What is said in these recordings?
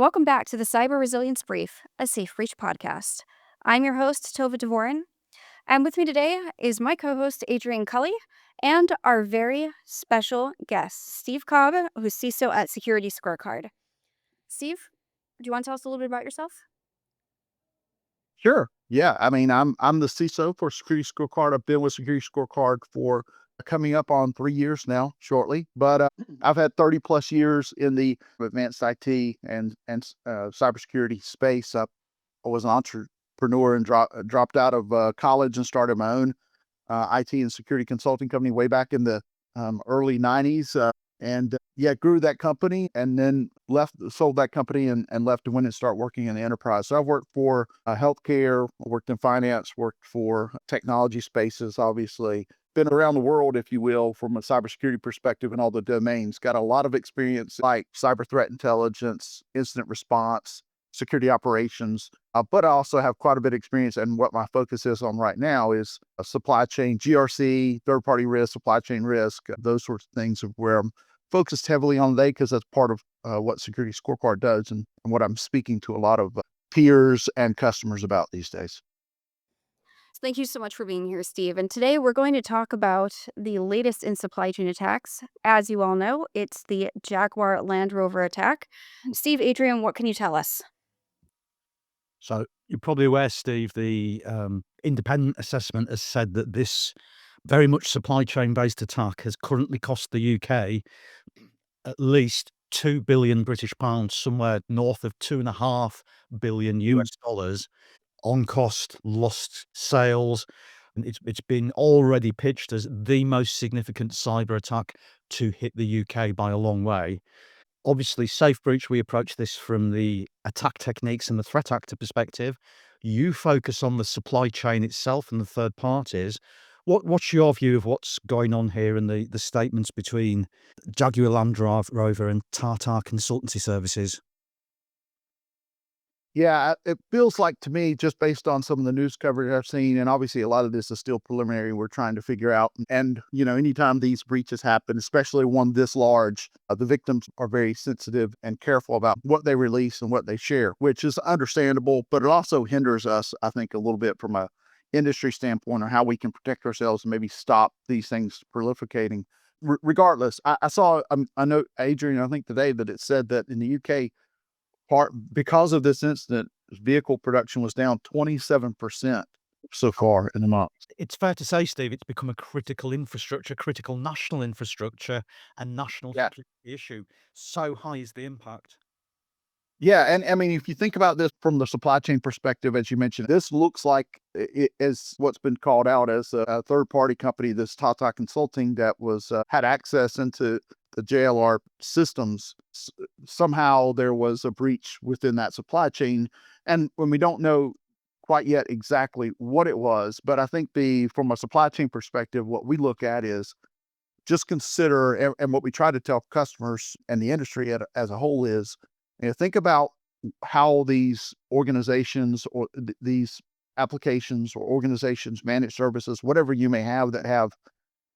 Welcome back to the Cyber Resilience Brief, a SafeBreach podcast. I'm your host, Tova Dvorin, and with me today is my co-host, Adrian Culley, and our very special guest, Steve Cobb, who's CISO at SecurityScorecard. Steve, do you want to tell us a little bit about yourself? Sure. Yeah. I'm the CISO for Security Scorecard. I've been with Security Scorecard for coming up on 3 years now, shortly. But I've had 30 plus years in the advanced IT and cybersecurity space. I was an entrepreneur and dropped out of college and started my own IT and security consulting company way back in the early 90s. Grew that company and then sold that company and left to win and start working in the enterprise. So I've worked for healthcare, worked in finance, worked for technology spaces, obviously. Been around the world, if you will, from a cybersecurity perspective in all the domains. Got a lot of experience like cyber threat intelligence, incident response, security operations. But I also have quite a bit of experience, and what my focus is on right now is supply chain, GRC, third-party risk, supply chain risk, those sorts of things of where I'm focused heavily on today because that's part of what Security Scorecard does and what I'm speaking to a lot of peers and customers about these days. Thank you so much for being here, Steve. And today we're going to talk about the latest in supply chain attacks. As you all know, it's the Jaguar Land Rover attack. Steve, Adrian, what can you tell us? So you're probably aware, Steve, the independent assessment has said that this very much supply chain-based attack has currently cost the UK at least 2 billion British pounds, somewhere north of $2.5 billion US dollars on cost, lost sales. And it's been already pitched as the most significant cyber attack to hit the UK by a long way. Obviously, SafeBreach, we approach this from the attack techniques and the threat actor perspective. You focus on the supply chain itself and the third parties. What's your view of what's going on here and the statements between Jaguar Land Rover and Tata Consultancy Services? Yeah, it feels like to me, just based on some of the news coverage I've seen, and obviously a lot of this is still preliminary, we're trying to figure out. And, anytime these breaches happen, especially one this large, the victims are very sensitive and careful about what they release and what they share, which is understandable, but it also hinders us, I think, a little bit from a industry standpoint, or how we can protect ourselves and maybe stop these things proliferating. Regardless, I saw, I know, Adrian, I think today that it said that in the UK, because of this incident, vehicle production was down 27% so far in the month. It's fair to say, Steve, it's become a critical infrastructure, critical national infrastructure and national Yeah. security issue. So high is the impact. Yeah, and I mean, if you think about this from the supply chain perspective, as you mentioned, this looks like it is what's been called out as a third-party company, this Tata Consulting, that was had access into the JLR systems. Somehow there was a breach within that supply chain, and when we don't know quite yet exactly what it was, but I think from a supply chain perspective, what we look at is just consider, and what we try to tell customers and the industry as a whole is, think about how these organizations or these applications or organizations manage services, whatever you may have, that have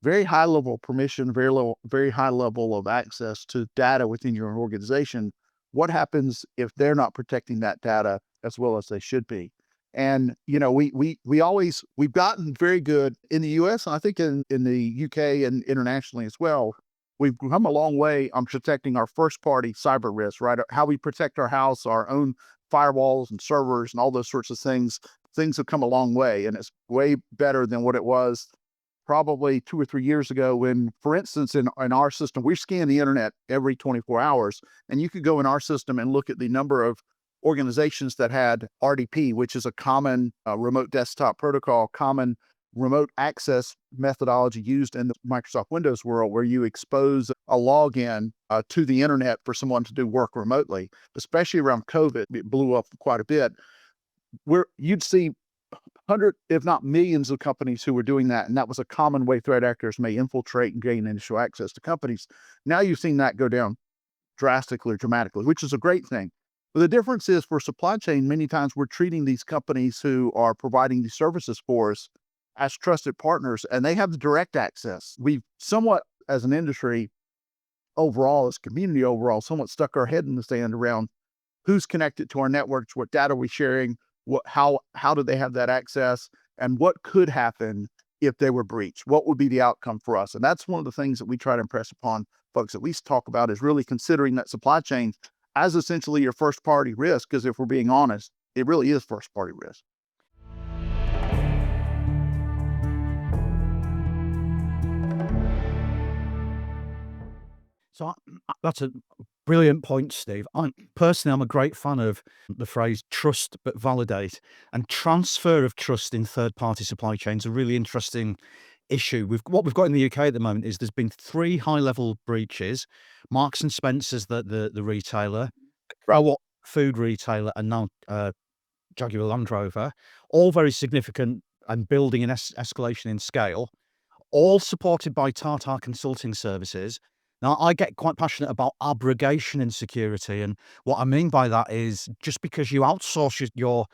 very high level of permission, very high level of access to data within your organization. What happens if they're not protecting that data as well as they should be? And we've gotten very good in the US, and I think in the UK and internationally as well. We've come a long way on protecting our first party cyber risk, right? How we protect our house, our own firewalls and servers and all those sorts of things. Things have come a long way, and it's way better than what it was probably 2 or 3 years ago when, for instance, in our system, we scan the internet every 24 hours, and you could go in our system and look at the number of organizations that had RDP, which is a common remote desktop protocol, common remote access methodology used in the Microsoft Windows world, where you expose a login to the internet for someone to do work remotely. Especially around COVID, it blew up quite a bit, where you'd see hundreds, if not millions, of companies who were doing that, and that was a common way threat actors may infiltrate and gain initial access to companies. Now you've seen that go down drastically, dramatically, which is a great thing. But the difference is, for supply chain, many times we're treating these companies who are providing these services for us as trusted partners, and they have the direct access. We've somewhat, as an industry overall, as community overall, somewhat stuck our head in the sand around who's connected to our networks, what data are we sharing, how do they have that access, and what could happen if they were breached? What would be the outcome for us? And that's one of the things that we try to impress upon folks at least talk about, is really considering that supply chain as essentially your first party risk, because if we're being honest, it really is first party risk. So that's a brilliant point, Steve. I'm a great fan of the phrase trust but validate, and transfer of trust in third-party supply chains. A really interesting issue. What we've got in the UK at the moment is there's been 3 high-level breaches: Marks and Spencer's, the retailer, what food retailer, and now Jaguar Land Rover, all very significant and building an escalation in scale, all supported by Tata Consulting Services. Now, I get quite passionate about abrogation in security, and what I mean by that is just because you outsource your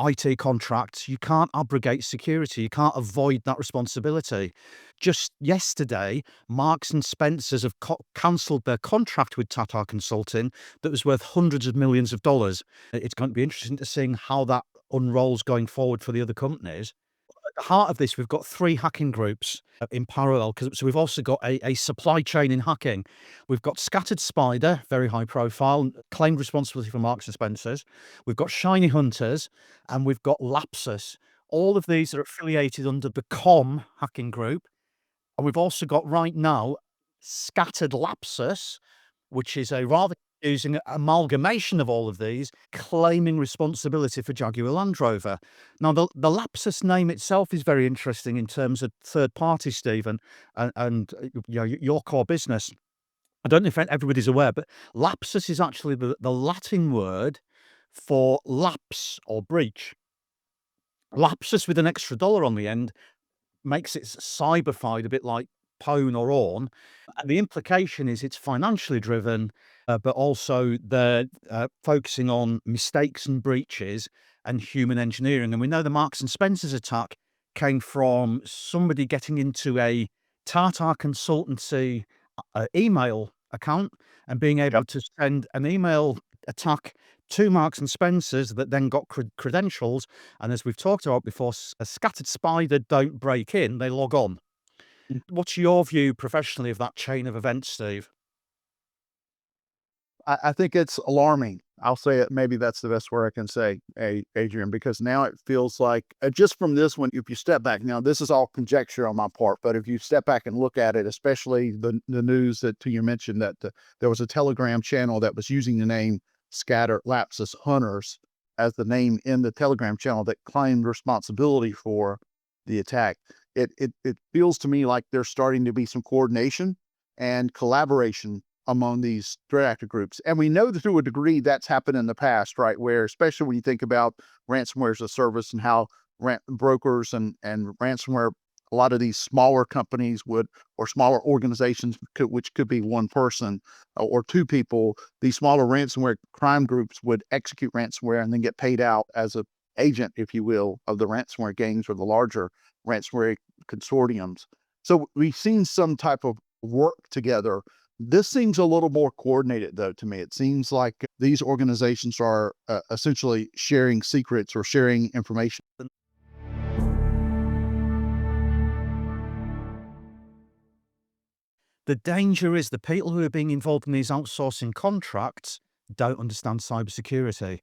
IT contracts, you can't abrogate security. You can't avoid that responsibility. Just yesterday, Marks and Spencer's have cancelled their contract with Tata Consulting that was worth hundreds of millions of dollars. It's going to be interesting to see how that unrolls going forward for the other companies. At the heart of this, we've got 3 hacking groups in parallel. So we've also got a supply chain in hacking. We've got Scattered Spider, very high profile, claimed responsibility for Marks and Spencer's. We've got ShinyHunters, and we've got Lapsus. All of these are affiliated under the COM hacking group. And we've also got right now Scattered Lapsus, which is a rather confusing amalgamation of all of these, claiming responsibility for Jaguar Land Rover. Now, the Lapsus name itself is very interesting in terms of third party, Stephen, and your core business. I don't know if everybody's aware, but Lapsus is actually the Latin word for lapse or breach. Lapsus with an extra dollar on the end makes it cyberfied, a bit like pwn or orn. And the implication is it's financially driven, but also they're focusing on mistakes and breaches and human engineering. And we know the Marks and Spencer's attack came from somebody getting into a Tata consultancy email account and being able to send an email attack to Marks and Spencer's that then got credentials. And as we've talked about before, a Scattered Spider don't break in, they log on. What's your view professionally of that chain of events, Steve? I think it's alarming. I'll say it. Maybe that's the best word I can say, Adrian, because now it feels like just from this one, if you step back, now this is all conjecture on my part, but if you step back and look at it, especially the news that you mentioned that there was a Telegram channel that was using the name Scattered Lapsus Hunters as the name in the Telegram channel that claimed responsibility for the attack. It feels to me like there's starting to be some coordination and collaboration among these threat actor groups. And we know that to a degree that's happened in the past, right? Where, especially when you think about ransomware as a service and how brokers and ransomware, a lot of these smaller companies or smaller organizations, which could be one person or 2 people, these smaller ransomware crime groups would execute ransomware and then get paid out as an agent, if you will, of the ransomware gangs or the larger ransomware consortiums. So we've seen some type of work together. This seems a little more coordinated, though, to me. It seems like these organizations are essentially sharing secrets or sharing information. The danger is the people who are being involved in these outsourcing contracts don't understand cybersecurity.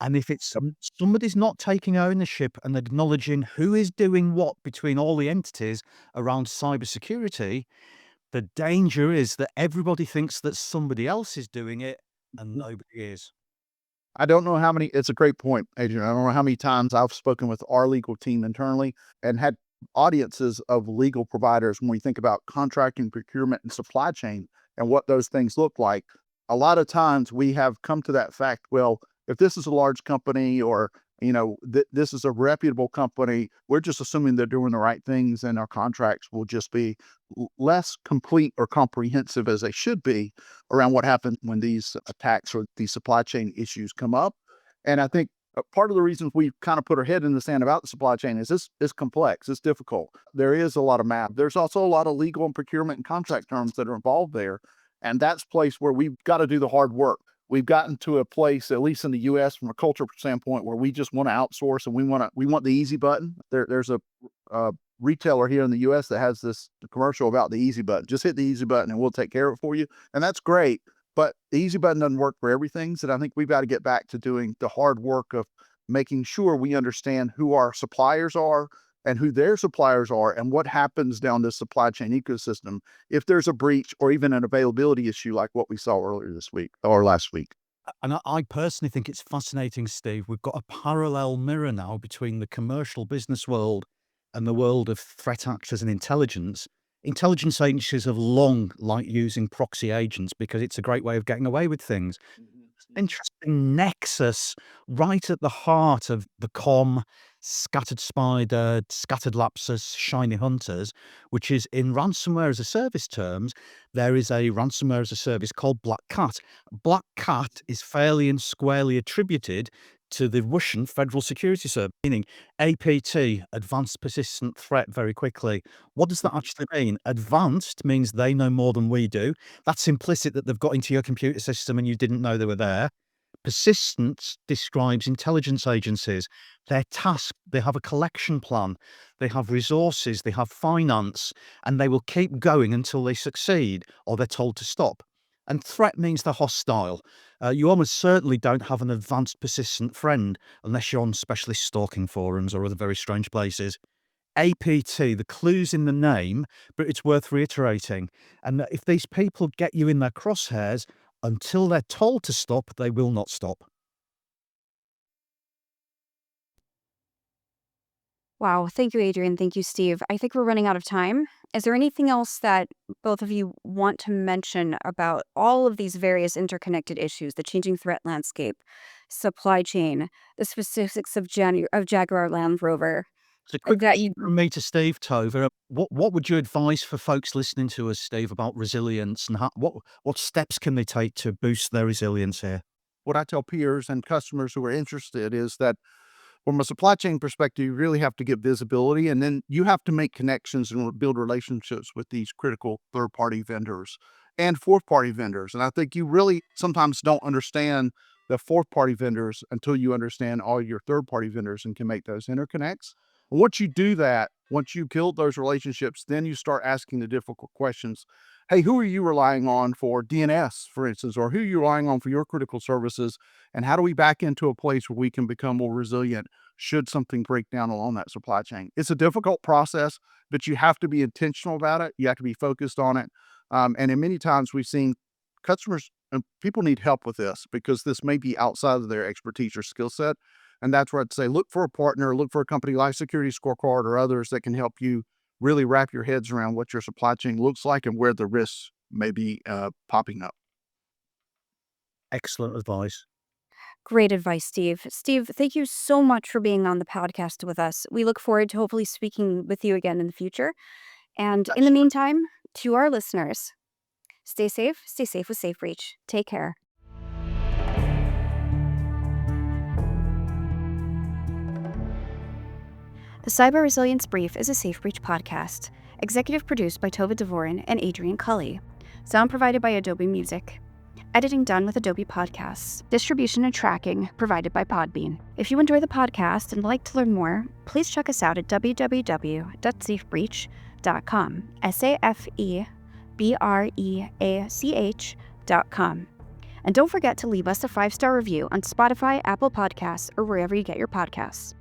And if it's somebody's not taking ownership and acknowledging who is doing what between all the entities around cybersecurity, the danger is that everybody thinks that somebody else is doing it and nobody is. I don't know how many, it's a great point, Adrian. I don't know how many times I've spoken with our legal team internally and had audiences of legal providers when we think about contracting, procurement, and supply chain and what those things look like. A lot of times we have come to that fact, well, if this is a large company or this is a reputable company, we're just assuming they're doing the right things and our contracts will just be less complete or comprehensive as they should be around what happens when these attacks or these supply chain issues come up. And I think part of the reasons we kind of put our head in the sand about the supply chain is this is complex, it's difficult. There is a lot of math. There's also a lot of legal and procurement and contract terms that are involved there. And that's a place where we've got to do the hard work. we've gotten to a place, at least in the U.S. from a culture standpoint, where we just want to outsource and we want the easy button. There's a retailer here in the U.S. that has this commercial about the easy button. Just hit the easy button and we'll take care of it for you. And that's great. But the easy button doesn't work for everything. So I think we've got to get back to doing the hard work of making sure we understand who our suppliers are and who their suppliers are and what happens down this supply chain ecosystem if there's a breach or even an availability issue like what we saw earlier this week or last week. And I personally think it's fascinating, Steve. We've got a parallel mirror now between the commercial business world and the world of threat actors and intelligence. Intelligence agencies have long liked using proxy agents because it's a great way of getting away with things. Interesting nexus right at the heart of the COM, Scattered Spider, Scattered Lapsus, ShinyHunters, which is in ransomware as a service terms, there is a ransomware as a service called Black Cat. Black Cat is fairly and squarely attributed to the Russian Federal Security Service, meaning APT, Advanced Persistent Threat, very quickly. What does that actually mean? Advanced means they know more than we do. That's implicit that they've got into your computer system and you didn't know they were there. Persistence describes intelligence agencies. Their task, they have a collection plan, they have resources, they have finance, and they will keep going until they succeed or they're told to stop. And threat means they're hostile. You almost certainly don't have an advanced persistent friend unless you're on specialist stalking forums or other very strange places. APT, the clue's in the name, but it's worth reiterating. And if these people get you in their crosshairs, until they're told to stop, they will not stop. Wow. Thank you, Adrian. Thank you, Steve. I think we're running out of time. Is there anything else that both of you want to mention about all of these various interconnected issues, the changing threat landscape, supply chain, the specifics of Jaguar Land Rover? So a quick That you from me to Steve, Tova. What would you advise for folks listening to us, Steve, about resilience and what steps can they take to boost their resilience here? What I tell peers and customers who are interested is that from a supply chain perspective, you really have to get visibility, and then you have to make connections and build relationships with these critical third-party vendors and fourth-party vendors. And I think you really sometimes don't understand the fourth-party vendors until you understand all your third-party vendors and can make those interconnects. And once you do that, once you build those relationships, then you start asking the difficult questions. Hey, who are you relying on for DNS, for instance, or who are you relying on for your critical services? And how do we back into a place where we can become more resilient should something break down along that supply chain? It's a difficult process, but you have to be intentional about it. You have to be focused on it. And in many times we've seen customers and people need help with this because this may be outside of their expertise or skill set. And that's where I'd say, look for a partner, look for a company like SecurityScorecard or others that can help you really wrap your heads around what your supply chain looks like and where the risks may be popping up. Excellent advice. Great advice, Steve. Steve, thank you so much for being on the podcast with us. We look forward to hopefully speaking with you again in the future. And in the meantime, to our listeners, stay safe with SafeBreach. Take care. The Cyber Resilience Brief is a SafeBreach podcast. Executive produced by Tova, Dvorin, and Adrian, Culley. Sound provided by Adobe Music. Editing done with Adobe Podcasts. Distribution and tracking provided by Podbean. If you enjoy the podcast and would like to learn more, please check us out at www.safebreach.com. SafeBreach.com. And don't forget to leave us a 5-star review on Spotify, Apple Podcasts, or wherever you get your podcasts.